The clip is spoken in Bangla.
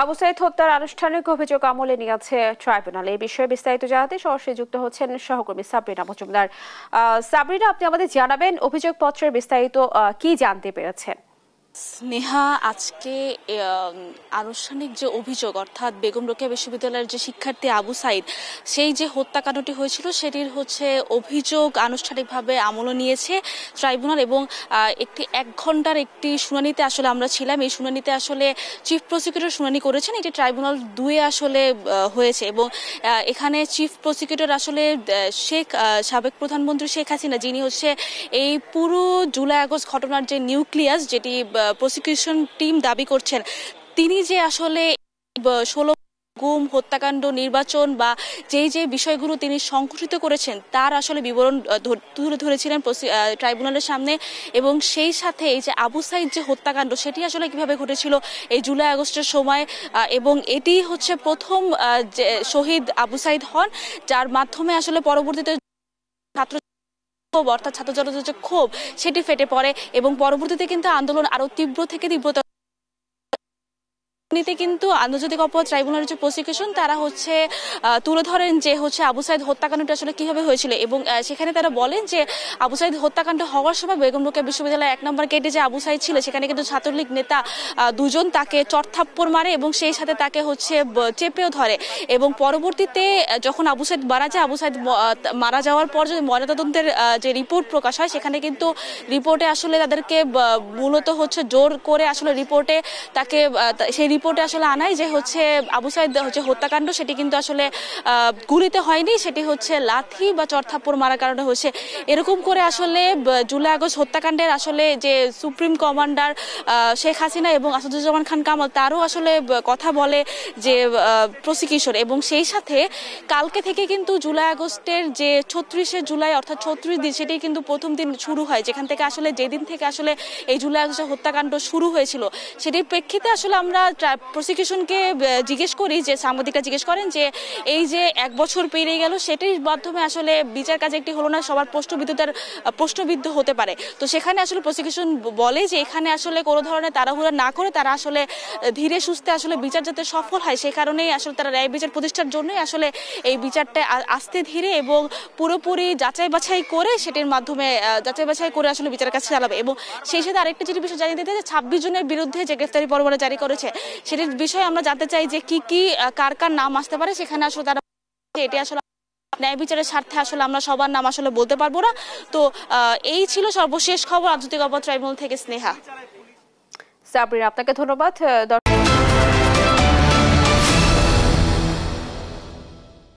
আবু সাইদ হত্যার আনুষ্ঠানিক অভিযোগ আমলে নিয়েছে ট্রাইব্যুনাল। এই বিষয়ে বিস্তারিত জানাতে সরাসরি যুক্ত হচ্ছেন সহকর্মী সাবরিনা মজুমদার। সাবরিনা, আপনি আমাদের জানাবেন অভিযোগপত্রের বিস্তারিত কি জানতে পেরেছেন? স্নেহা, আজকে আনুষ্ঠানিক যে অভিযোগ অর্থাৎ বেগম রোকেয়া বিশ্ববিদ্যালয়ের যে শিক্ষার্থী আবু সাইদ সেই যে হত্যাকাণ্ডটি হয়েছিল সেটির অভিযোগ আনুষ্ঠানিকভাবে আমলে নিয়েছে ট্রাইব্যুনাল এবং এক ঘন্টার একটি শুনানিতে আসলে আমরা ছিলাম। এই শুনানিতে আসলে চিফ প্রসিকিউটর শুনানি করেছেন। এটি ট্রাইব্যুনাল 2-এ আসলে হয়েছে এবং এখানে চিফ প্রসিকিউটর আসলে সাবেক প্রধানমন্ত্রী শেখ হাসিনা, যিনি এই পুরো জুলাই আগস্ট ঘটনার যে নিউক্লিয়াস, যেটি প্রসিকিউশন টিম দাবি করছেন, তিনি যে আসলে 16 গুম, হত্যাকাণ্ড, নির্বাচন বা যে বিষয়গুলো তিনি সংঘটিত করেছেন তার আসলে বিবরণ তুলে ধরেছিলেন ট্রাইব্যুনালের সামনে। এবং সেই সাথে এই যে আবু সাইদ যে হত্যাকাণ্ড সেটি আসলে কিভাবে ঘটেছিল এই জুলাই আগস্টের সময়, এবং এটি প্রথম শহীদ আবু সাইদ হন, যার মাধ্যমে আসলে পরবর্তীতে অর্থাৎ ছাত্র জনতার যে ক্ষোভ সেটি ফেটে পড়ে এবং পরবর্তীতে কিন্তু আন্দোলন আরো তীব্র থেকে তীব্রতর। কিন্তু আন্তর্জাতিক অপরাধ ট্রাইব্যুনালের যে প্রসিকিউশন তারা তুলে ধরেন যে আবু সাইদ হত্যাকাণ্ডটা আসলে কিভাবে হয়েছিল এবং সেখানে তারা বলেন যে আবু সাইদ হত্যাকাণ্ড হওয়ার সময় বেগম রোকেয়া বিশ্ববিদ্যালয়ের 1 নম্বর গেটে যে আবু সাইদ ছিল সেখানে কিন্তু ছাত্রলীগ নেতা দুজন তাকে চড়থাপ্পড় মারে এবং সেই সাথে তাকে চেপেও ধরে। এবং পরবর্তীতে যখন আবু সাইদ মারা যায়, আবু সাইদ মারা যাওয়ার পর যদি ময়নাতদন্তের যে রিপোর্ট প্রকাশ হয়, সেখানে কিন্তু রিপোর্টে আসলে তাদেরকে মূলত জোর করে আসলে রিপোর্টে তাকে সেই রিপোর্টে আসলে আনায় যে আবু সাইদ হত্যাকাণ্ড সেটি কিন্তু আসলে গুলিতে হয়নি, সেটি লাথি বা চড়থাপ্পড় মারার কারণে এরকম করে আসলে জুলাই আগস্ট হত্যাকাণ্ডের আসলে যে সুপ্রিম কমান্ডার শেখ হাসিনা এবং আসাদুজ্জামান খান কামাল তারও আসলে কথা বলে যে প্রসিকিউশন। এবং সেই সাথে কালকে থেকে কিন্তু জুলাই আগস্টের যে 36শে জুলাই অর্থাৎ 36 দিন, সেটি কিন্তু প্রথম দিন শুরু হয়, যেখান থেকে আসলে যেদিন থেকে আসলে এই জুলাই আগস্টের হত্যাকাণ্ড শুরু হয়েছিল সেটির প্রেক্ষিতে আসলে আমরা প্রসিকিউশনকে জিজ্ঞেস করি, যে সাংবাদিকরা জিজ্ঞেস করেন যে এই যে 1 বছর পেরিয়ে গেল সেটির মাধ্যমে আসলে বিচার কাজ একটি হলো না, সবার প্রশ্নবিদ্ধ হতে পারে। তো সেখানে আসলে প্রসিকিউশন বলে যে এখানে আসলে কোনো ধরনের তাড়াহুড়া না করে তারা আসলে ধীরে সুস্থে আসলে বিচার যাতে সফল হয়, সে কারণেই আসলে তারা ন্যায় বিচার প্রতিষ্ঠার জন্যই আসলে এই বিচারটা আস্তে ধীরে এবং পুরোপুরি যাচাই বাছাই করে সেটির মাধ্যমে যাচাই বাছাই করে আসলে বিচারের কাছে চালাবে। এবং সেই সাথে আরেকটা যেটি বিষয় জানিয়ে দিতে, যে 26 জনের বিরুদ্ধে যে গ্রেফতারি পরোয়ানা জারি করেছে সেটির বিষয়ে আমরা জানতে চাই যে কি কার কার নাম আসতে পারে। সেখানে আসলে তারা এটি আসলে ন্যায় বিচারের স্বার্থে আসলে আমরা সবার নাম আসলে বলতে পারবো না। তো এই ছিল সর্বশেষ খবর আন্তর্জাতিক অপরাধ ট্রাইব্যুনাল থেকে। স্নেহা, সাবরিনা, আপনাকে ধন্যবাদ।